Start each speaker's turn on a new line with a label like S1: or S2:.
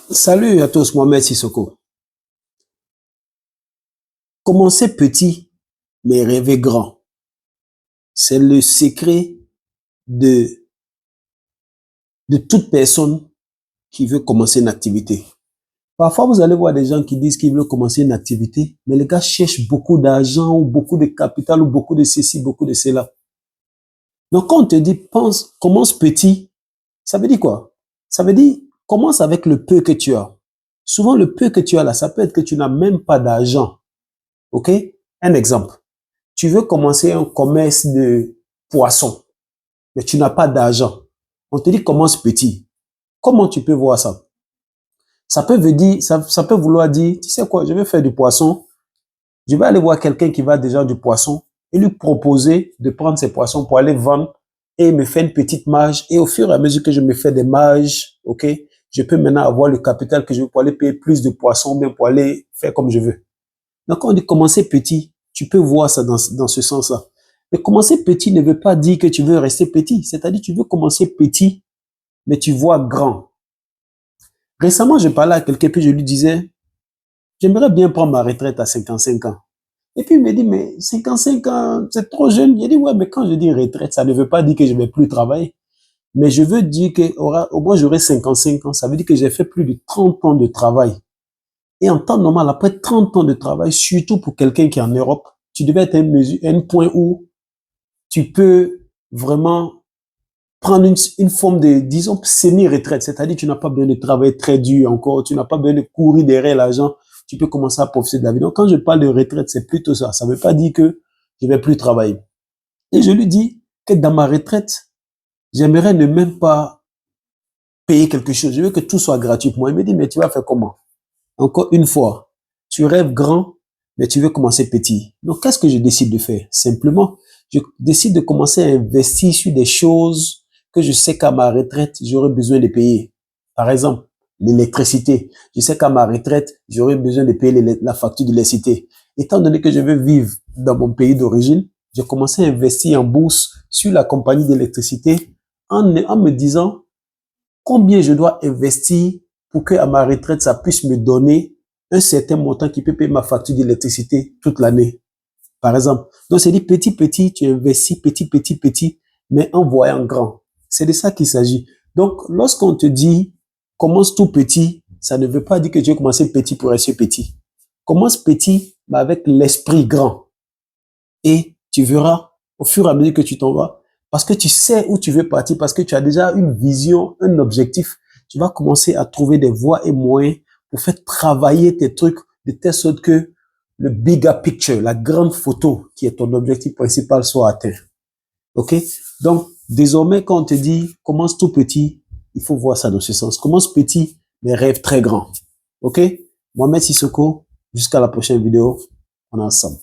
S1: Salut à tous, Mohamed Sissoko. Commencer petit, mais rêver grand. C'est le secret de, de toute personne qui veut commencer une activité. Parfois, vous allez voir des gens qui disent qu'ils veulent commencer une activité, mais les gars cherchent beaucoup d'argent ou beaucoup de capital ou beaucoup de ceci, beaucoup de cela. Donc, quand on te dit, pense, commence petit, ça veut dire quoi? Ça veut dire, commence avec le peu que tu as. Souvent, le peu que tu as là, ça peut être que tu n'as même pas d'argent. OK? Un exemple. Tu veux commencer un commerce de poissons, mais tu n'as pas d'argent. On te dit commence petit. Comment tu peux voir ça? Ça peut vouloir dire, tu sais quoi, je vais faire du poisson. Je vais aller voir quelqu'un qui va déjà du poisson et lui proposer de prendre ses poissons pour aller vendre et me faire une petite marge. Et au fur et à mesure que je me fais des marges, ok, je peux maintenant avoir le capital que je veux pour aller payer plus de poissons, bien pour aller faire comme je veux. Donc, quand on dit commencer petit, tu peux voir ça dans ce sens-là. Mais commencer petit ne veut pas dire que tu veux rester petit. C'est-à-dire, tu veux commencer petit, mais tu vois grand. Récemment, je parlais à quelqu'un, puis je lui disais, j'aimerais bien prendre ma retraite à 55 ans. Et puis, il me dit, mais 55 ans, c'est trop jeune. J'ai dit, ouais, mais quand je dis retraite, ça ne veut pas dire que je vais plus travailler. Mais je veux dire que au moins j'aurai 55 ans. Ça veut dire que j'ai fait plus de 30 ans de travail. Et en temps normal, après 30 ans de travail, surtout pour quelqu'un qui est en Europe, tu devais être à un point où tu peux vraiment prendre une forme de, disons, semi-retraite. C'est-à-dire, tu n'as pas besoin de travailler très dur encore, tu n'as pas besoin de courir derrière l'argent, tu peux commencer à profiter de la vie. Donc, quand je parle de retraite, c'est plutôt ça. Ça ne veut pas dire que je vais plus travailler. Et je lui dis que dans ma retraite, j'aimerais ne même pas payer quelque chose. Je veux que tout soit gratuit. Moi, il me dit, mais tu vas faire comment? Encore une fois, tu rêves grand, mais tu veux commencer petit. Donc, qu'est-ce que je décide de faire? Simplement, je décide de commencer à investir sur des choses que je sais qu'à ma retraite, j'aurai besoin de payer. Par exemple, l'électricité. Je sais qu'à ma retraite, j'aurai besoin de payer la facture d'électricité. Étant donné que je veux vivre dans mon pays d'origine, j'ai commencé à investir en bourse sur la compagnie d'électricité en me disant combien je dois investir pour que à ma retraite, ça puisse me donner un certain montant qui peut payer ma facture d'électricité toute l'année, par exemple. Donc, c'est dit petit, petit, tu investis petit, petit, petit, mais en voyant grand. C'est de ça qu'il s'agit. Donc, lorsqu'on te dit commence tout petit, ça ne veut pas dire que tu vas commencer petit pour rester petit. Commence petit, mais avec l'esprit grand. Et tu verras au fur et à mesure que tu t'en vas, parce que tu sais où tu veux partir, parce que tu as déjà une vision, un objectif, tu vas commencer à trouver des voies et moyens pour faire travailler tes trucs de telle sorte que le bigger picture, la grande photo qui est ton objectif principal soit atteint. OK? Donc, désormais, quand on te dit commence tout petit, il faut voir ça dans ce sens. Commence petit, mais rêve très grand. OK? Mohamed Sissoko, jusqu'à la prochaine vidéo. On est ensemble.